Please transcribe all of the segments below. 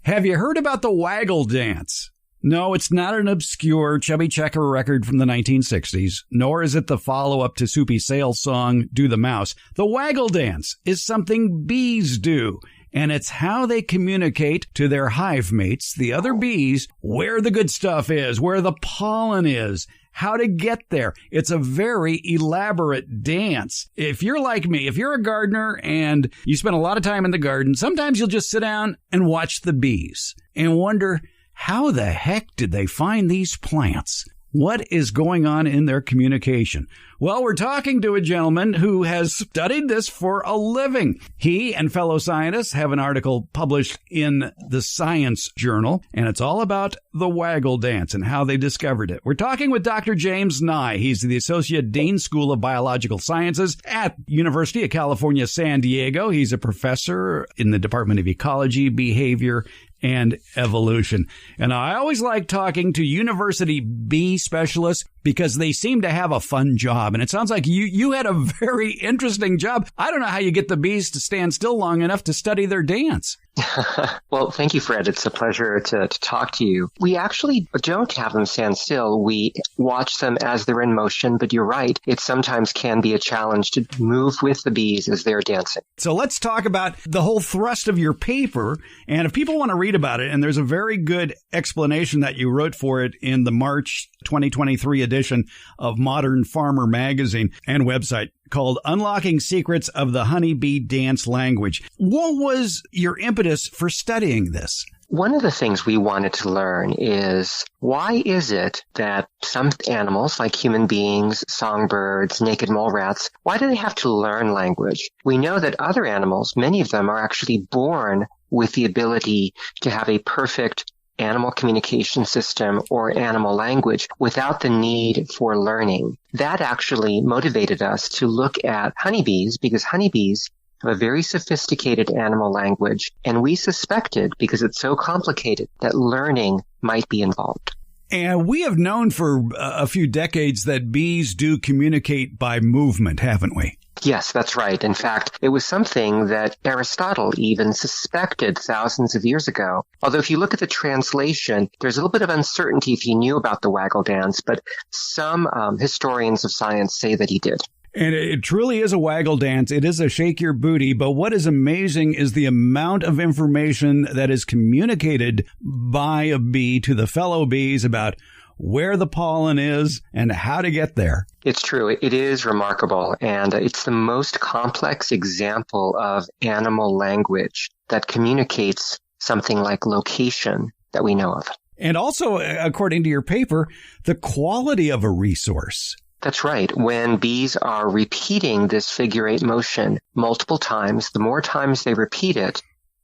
Have you heard about the Waggle Dance? No, it's not an obscure Chubby Checker record from the 1960s, nor is it the follow-up to Soupy Sale's song, Do the Mouse. The Waggle Dance is something bees do, and it's how they communicate to their hive mates, the other bees, where the good stuff is, where the pollen is, how to get there. It's a very elaborate dance. If you're like me, if you're a gardener and you spend a lot of time in the garden, sometimes you'll just sit down and watch the bees and wonder, how the heck did they find these plants? What is going on in their communication? Well, we're talking to a gentleman who has studied this for a living. He and fellow scientists have an article published in the Science Journal, and it's all about the Waggle Dance and how they discovered it. We're talking with Dr. James Nieh. He's the Associate Dean School of Biological Sciences at University of California, San Diego. He's a professor in the Department of Ecology, Behavior, and Evolution. And I always like talking to university bee specialists because they seem to have a fun job. And it sounds like you had a very interesting job. I don't know how you get the bees to stand still long enough to study their dance. Well, thank you, Fred. It's a pleasure to talk to you. We actually don't have them stand still. We watch them as they're in motion, but you're right. It sometimes can be a challenge to move with the bees as they're dancing. So let's talk about the whole thrust of your paper. And if people want to read about it, and there's a very good explanation that you wrote for it in the March 2023 edition of Modern Farmer magazine and website, called Unlocking Secrets of the Honeybee Dance Language. What was your impetus for studying this? One of the things we wanted to learn is, why is it that some animals, like human beings, songbirds, naked mole rats, why do they have to learn language? We know that other animals, many of them, are actually born with the ability to have a perfect animal communication system or animal language without the need for learning. That actually motivated us to look at honeybees, because honeybees have a very sophisticated animal language, and we suspected, because it's so complicated, that learning might be involved. And we have known for a few decades that bees do communicate by movement, haven't we? Yes, that's right. In fact, it was something that Aristotle even suspected thousands of years ago. Although if you look at the translation, there's a little bit of uncertainty if he knew about the Waggle Dance, but some historians of science say that he did. And it truly is a waggle dance. It is a shake your booty. But what is amazing is the amount of information that is communicated by a bee to the fellow bees about where the pollen is and how to get there. It's true. It is remarkable. And it's the most complex example of animal language that communicates something like location that we know of. And also, according to your paper, the quality of a resource. That's right. When bees are repeating this figure-8 motion multiple times, the more times they repeat it,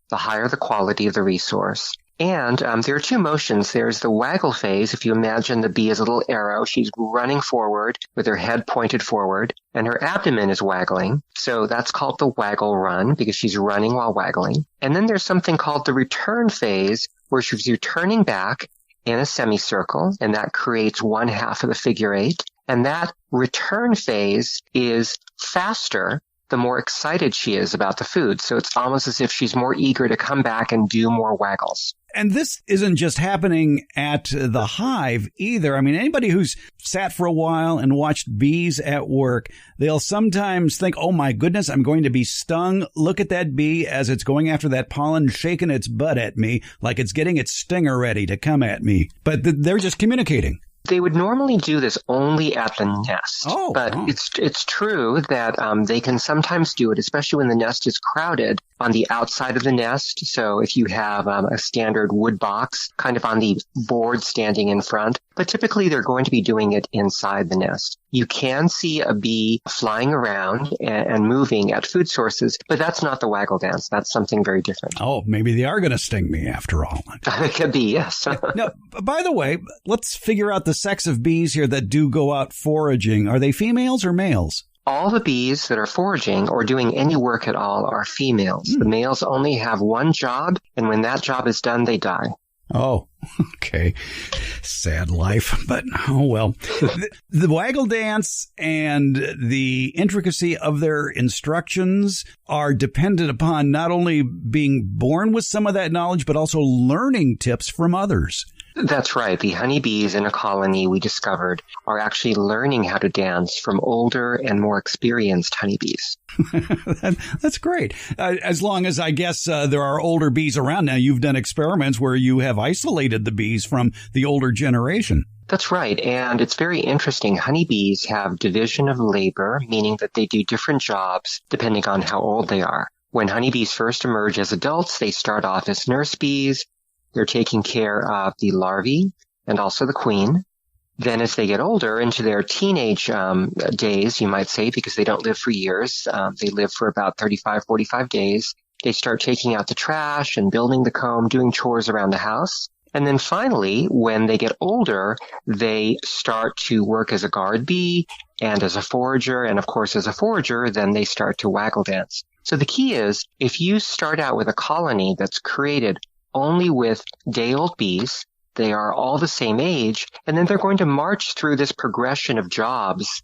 the higher the quality of the resource. And there are two motions. There's the waggle phase. If you imagine the bee as a little arrow, she's running forward with her head pointed forward, and her abdomen is waggling. So that's called the waggle run, because she's running while waggling. And then there's something called the return phase, where she's returning back in a semicircle, and that creates one half of the figure-8. And that return phase is faster the more excited she is about the food. So it's almost as if she's more eager to come back and do more waggles. And this isn't just happening at the hive either. I mean, anybody who's sat for a while and watched bees at work, they'll sometimes think, oh my goodness, I'm going to be stung. Look at that bee as it's going after that pollen, shaking its butt at me like it's getting its stinger ready to come at me. But they're just communicating. They would normally do this only at the nest, but it's true that they can sometimes do it, especially when the nest is crowded, on the outside of the nest. So if you have a standard wood box kind of on the board standing in front, but typically they're going to be doing it inside the nest. You can see a bee flying around and moving at food sources, but that's not the waggle dance. That's something very different. Oh, maybe they are going to sting me after all. It could be, yes. Now, by the way, let's figure out the sex of bees here that do go out foraging. Are they females or males? All the bees that are foraging or doing any work at all are females. The males only have one job, and when that job is done, they die. Oh, okay. Sad life, but oh well. The Waggle Dance and the intricacy of their instructions are dependent upon not only being born with some of that knowledge, but also learning tips from others. That's right. The honeybees in a colony we discovered are actually learning how to dance from older and more experienced honeybees. That's great. As long as I guess there are older bees around now. You've done experiments where you have isolated the bees from the older generation. That's right. And it's very interesting. Honeybees have division of labor, meaning that they do different jobs depending on how old they are. When honeybees first emerge as adults, they start off as nurse bees. They're taking care of the larvae and also the queen. Then as they get older, into their teenage days, you might say, because they don't live for years, they live for about 35, 45 days, they start taking out the trash and building the comb, doing chores around the house. And then finally, when they get older, they start to work as a guard bee and as a forager. And of course, as a forager, then they start to waggle dance. So the key is, if you start out with a colony that's created only with day-old bees, they are all the same age, and then they're going to march through this progression of jobs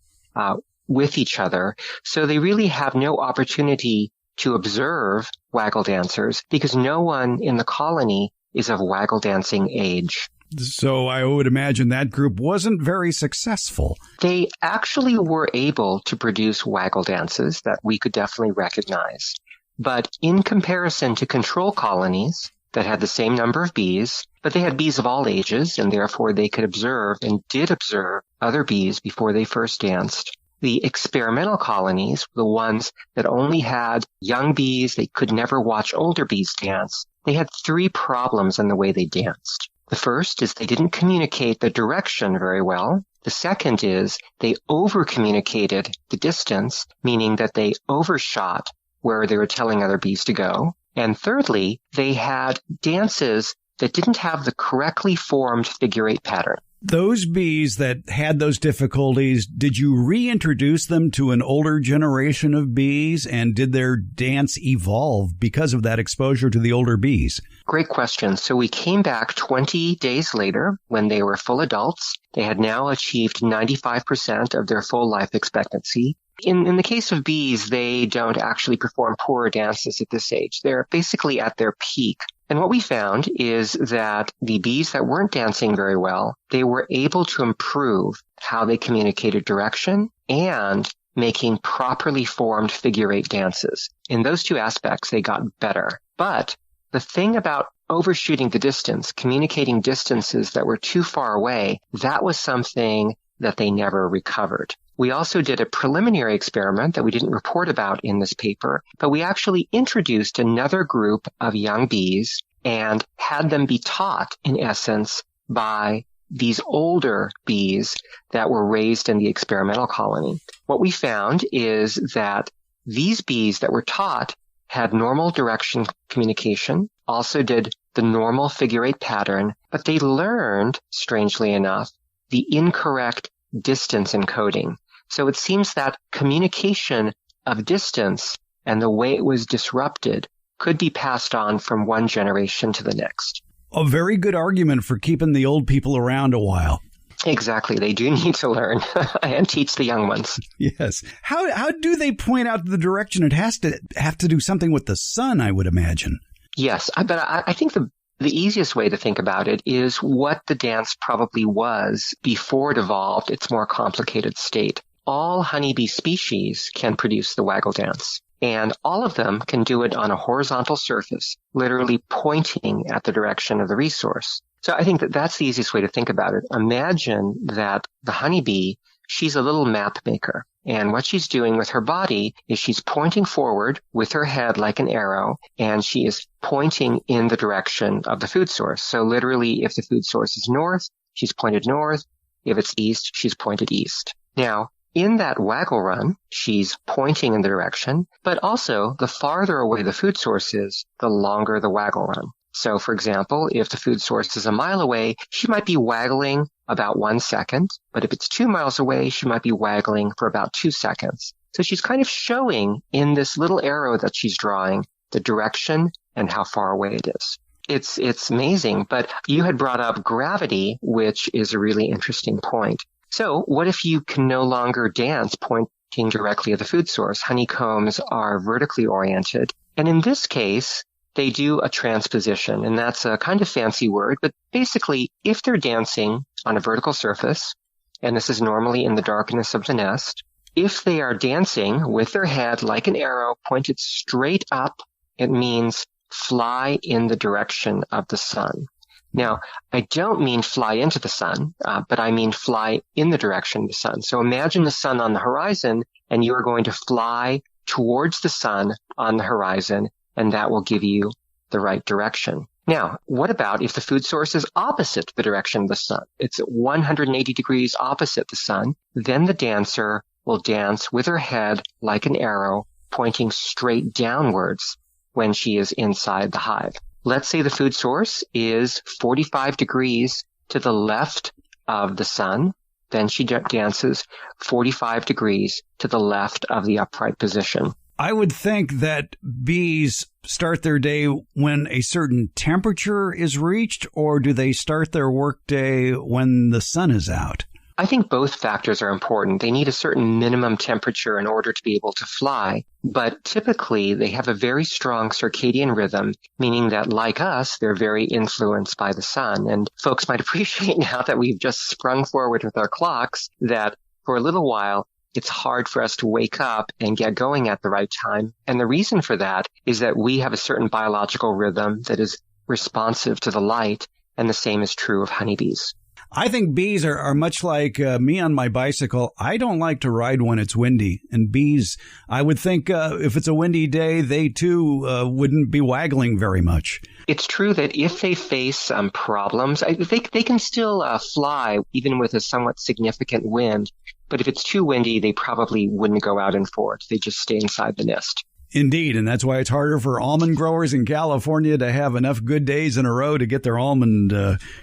with each other. So they really have no opportunity to observe waggle dancers because no one in the colony is of waggle dancing age. So I would imagine that group wasn't very successful. They actually were able to produce waggle dances that we could definitely recognize. But in comparison to control colonies that had the same number of bees, but they had bees of all ages, and therefore they could observe and did observe other bees before they first danced. The experimental colonies, the ones that only had young bees, they could never watch older bees dance, they had three problems in the way they danced. The first is they didn't communicate the direction very well. The second is they over-communicated the distance, meaning that they overshot where they were telling other bees to go. And thirdly, they had dances that didn't have the correctly formed figure-8 pattern. Those bees that had those difficulties, did you reintroduce them to an older generation of bees, and did their dance evolve because of that exposure to the older bees? Great question. So we came back 20 days later when they were full adults. They had now achieved 95% of their full life expectancy. In the case of bees, they don't actually perform poorer dances at this age. They're basically at their peak. And what we found is that the bees that weren't dancing very well, they were able to improve how they communicated direction and making properly formed figure-8 dances. In those two aspects, they got better. But the thing about overshooting the distance, communicating distances that were too far away, that was something that they never recovered. We also did a preliminary experiment that we didn't report about in this paper, but we actually introduced another group of young bees and had them be taught, in essence, by these older bees that were raised in the experimental colony. What we found is that these bees that were taught had normal direction communication, also did the normal figure-8 pattern, but they learned, strangely enough, the incorrect distance encoding. So it seems that communication of distance and the way it was disrupted could be passed on from one generation to the next. A very good argument for keeping the old people around a while. Exactly. They do need to learn and teach the young ones. Yes. How do they point out the direction? It has to have to do something with the sun, I would imagine. Yes, but I think the easiest way to think about it is what the dance probably was before it evolved its more complicated state. All honeybee species can produce the waggle dance, and all of them can do it on a horizontal surface, literally pointing at the direction of the resource. So I think that that's the easiest way to think about it. Imagine that the honeybee, she's a little map maker. And what she's doing with her body is she's pointing forward with her head like an arrow, and she is pointing in the direction of the food source. So literally, if the food source is north, she's pointed north. If it's east, she's pointed east. Now, in that waggle run, she's pointing in the direction, but also the farther away the food source is, the longer the waggle run. So, for example, if the food source is a mile away, she might be waggling about 1 second, but if it's 2 miles away, she might be waggling for about 2 seconds. So she's kind of showing in this little arrow that she's drawing the direction and how far away it is. It's amazing. But you had brought up gravity, which is a really interesting point. So what if you can no longer dance pointing directly at the food source? Honeycombs are vertically oriented. And in this case, they do a transposition, and that's a kind of fancy word, but basically, if they're dancing on a vertical surface, and this is normally in the darkness of the nest, if they are dancing with their head like an arrow pointed straight up, it means fly in the direction of the sun. Now, I don't mean fly into the sun, but I mean fly in the direction of the sun. So imagine the sun on the horizon, and you are going to fly towards the sun on the horizon, and that will give you the right direction. Now, what about if the food source is opposite the direction of the sun? It's 180 degrees opposite the sun. Then the dancer will dance with her head like an arrow, pointing straight downwards when she is inside the hive. Let's say the food source is 45 degrees to the left of the sun. Then she dances 45 degrees to the left of the upright position. I would think that bees start their day when a certain temperature is reached, or do they start their workday when the sun is out? I think both factors are important. They need a certain minimum temperature in order to be able to fly, but typically they have a very strong circadian rhythm, meaning that, like us, they're very influenced by the sun. And folks might appreciate now that we've just sprung forward with our clocks that for a little while, it's hard for us to wake up and get going at the right time. And the reason for that is that we have a certain biological rhythm that is responsive to the light, and the same is true of honeybees. I think bees are much like me on my bicycle. I don't like to ride when it's windy. And bees, I would think if it's a windy day, they too wouldn't be waggling very much. It's true that if they face problems, they can still fly even with a somewhat significant wind. But if it's too windy, they probably wouldn't go out in forts. They just stay inside the nest. Indeed, and that's why it's harder for almond growers in California to have enough good days in a row to get their almond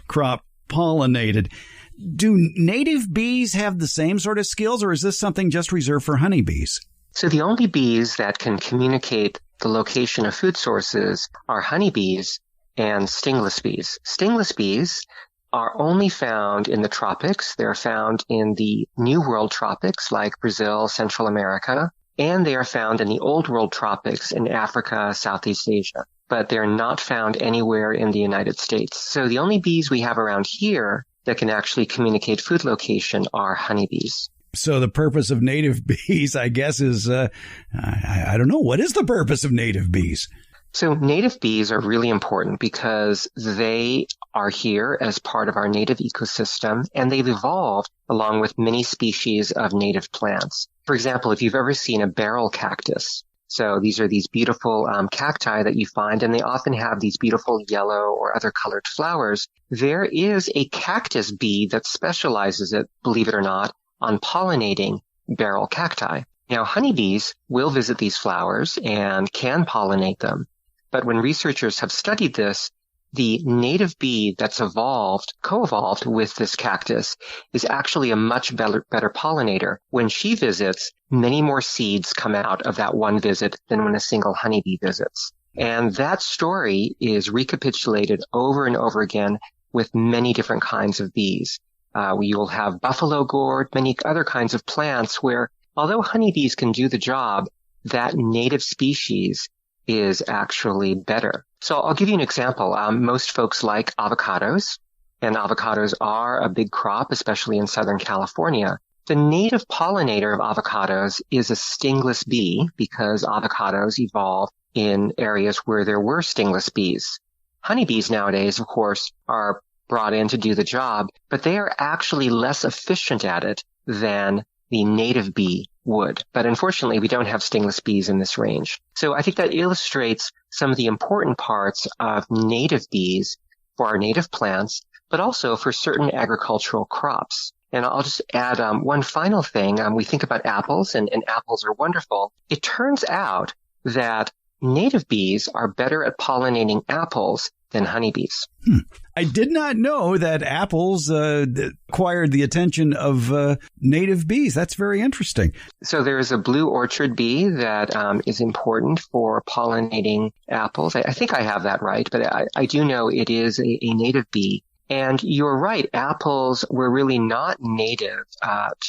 crop pollinated. Do native bees have the same sort of skills, or is this something just reserved for honeybees? So the only bees that can communicate the location of food sources are honeybees and stingless bees. Stingless bees are only found in the tropics. They're found in the New World tropics like Brazil, Central America, and they are found in the Old World tropics in Africa, Southeast Asia. But they're not found anywhere in the United States. So the only bees we have around here that can actually communicate food location are honeybees. So the purpose of native bees, I guess, is, I don't know, what is the purpose of native bees? So native bees are really important because they are here as part of our native ecosystem, and they've evolved along with many species of native plants. For example, if you've ever seen a barrel cactus, so these are these beautiful cacti that you find, and they often have these beautiful yellow or other colored flowers. There is a cactus bee that specializes, believe it or not, on pollinating barrel cacti. Now, honeybees will visit these flowers and can pollinate them. But when researchers have studied this, the native bee that's co-evolved with this cactus is actually a much better pollinator. When she visits, many more seeds come out of that one visit than when a single honeybee visits. And that story is recapitulated over and over again with many different kinds of bees. You will have buffalo gourd, many other kinds of plants where, although honeybees can do the job, that native species is actually better. So I'll give you an example. Most folks like avocados, and avocados are a big crop, especially in Southern California. The native pollinator of avocados is a stingless bee because avocados evolved in areas where there were stingless bees. Honeybees nowadays, of course, are brought in to do the job, but they are actually less efficient at it than the native bee would. But unfortunately, we don't have stingless bees in this range. So I think that illustrates some of the important parts of native bees for our native plants, but also for certain agricultural crops. And I'll just add one final thing. We think about apples, and apples are wonderful. It turns out that native bees are better at pollinating apples than honeybees. I did not know that apples acquired the attention of native bees. That's very interesting. So there is a blue orchard bee that is important for pollinating apples. I think I have that right, but I do know it is a native bee. And you're right, apples were really not native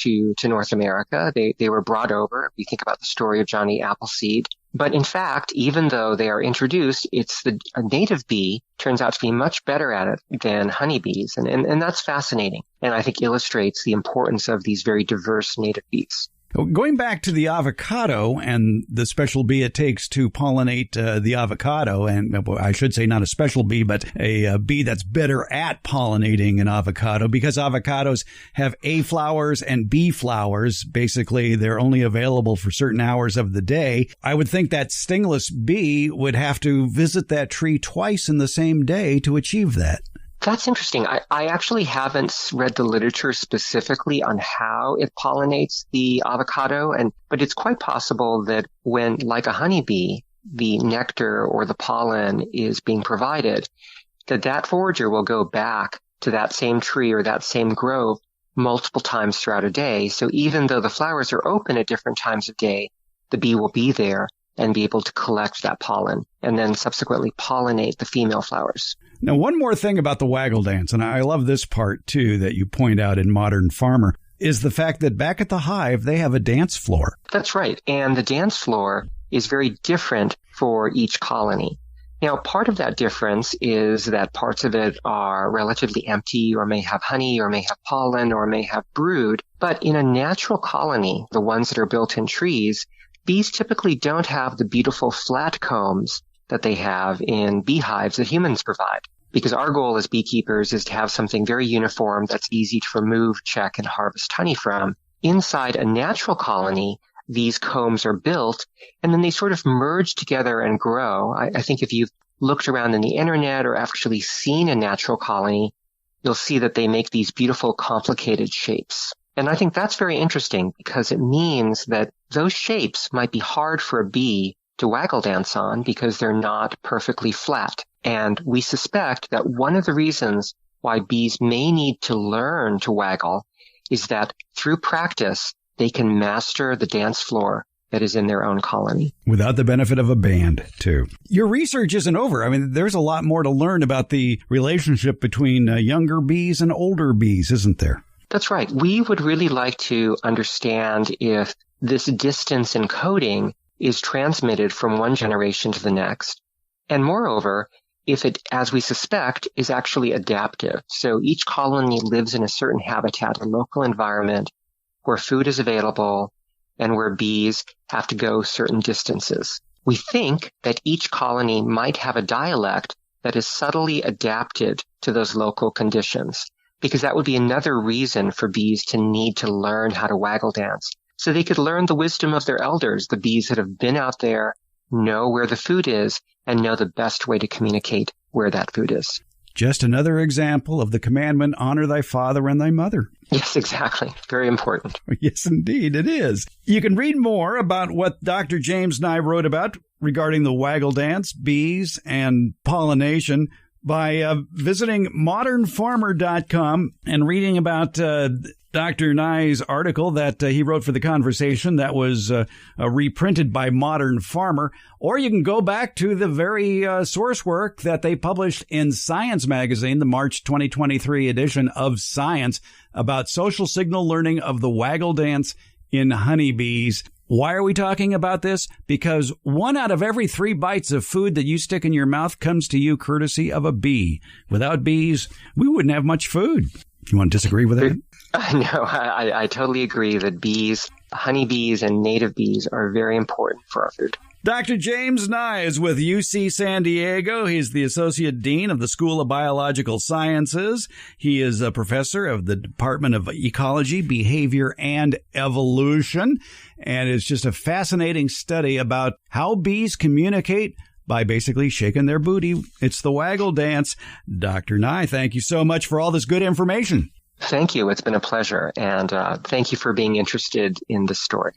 to North America. They were brought over. We think about the story of Johnny Appleseed. But in fact, even though they are introduced, a native bee turns out to be much better at it than honeybees. And that's fascinating. And I think illustrates the importance of these very diverse native bees. Going back to the avocado and the special bee it takes to pollinate the avocado, and I should say not a special bee, but a bee that's better at pollinating an avocado, because avocados have A flowers and B flowers. Basically, they're only available for certain hours of the day. I would think that stingless bee would have to visit that tree twice in the same day to achieve that. That's interesting. I actually haven't read the literature specifically on how it pollinates the avocado, but it's quite possible that when, like a honeybee, the nectar or the pollen is being provided, that forager will go back to that same tree or that same grove multiple times throughout a day. So even though the flowers are open at different times of day, the bee will be there and be able to collect that pollen and then subsequently pollinate the female flowers. Now, one more thing about the waggle dance, and I love this part, too, that you point out in Modern Farmer, is the fact that back at the hive, they have a dance floor. That's right. And the dance floor is very different for each colony. Now, part of that difference is that parts of it are relatively empty or may have honey or may have pollen or may have brood. But in a natural colony, the ones that are built in trees, bees typically don't have the beautiful flat combs that they have in beehives that humans provide. Because our goal as beekeepers is to have something very uniform that's easy to remove, check, and harvest honey from. Inside a natural colony, these combs are built, and then they sort of merge together and grow. I think if you've looked around in the internet or actually seen a natural colony, you'll see that they make these beautiful, complicated shapes. And I think that's very interesting because it means that those shapes might be hard for a bee to waggle dance on because they're not perfectly flat. And we suspect that one of the reasons why bees may need to learn to waggle is that through practice, they can master the dance floor that is in their own colony. Without the benefit of a band, too. Your research isn't over. I mean, there's a lot more to learn about the relationship between younger bees and older bees, isn't there? That's right. We would really like to understand if this distance in coding is transmitted from one generation to the next. And moreover, if it, as we suspect, is actually adaptive. So each colony lives in a certain habitat, a local environment where food is available and where bees have to go certain distances. We think that each colony might have a dialect that is subtly adapted to those local conditions, because that would be another reason for bees to need to learn how to waggle dance. So they could learn the wisdom of their elders, the bees that have been out there, know where the food is, and know the best way to communicate where that food is. Just another example of the commandment, honor thy father and thy mother. Yes, exactly. Very important. Yes, indeed, it is. You can read more about what Dr. James Nieh wrote about regarding the waggle dance, bees, and pollination by visiting modernfarmer.com and reading about Dr. Nieh's article that he wrote for The Conversation that was reprinted by Modern Farmer. Or you can go back to the very source work that they published in Science magazine, the March 2023 edition of Science, about social signal learning of the waggle dance in honeybees. Why are we talking about this? Because 1 out of every 3 bites of food that you stick in your mouth comes to you courtesy of a bee. Without bees, we wouldn't have much food. You want to disagree with that? No, I totally agree that bees, honeybees, and native bees are very important for our food. Dr. James Nieh is with UC San Diego. He's the Associate Dean of the School of Biological Sciences. He is a professor of the Department of Ecology, Behavior, and Evolution. And it's just a fascinating study about how bees communicate by basically shaking their booty. It's the waggle dance. Dr. Nieh, thank you so much for all this good information. Thank you. It's been a pleasure. And thank you for being interested in this story.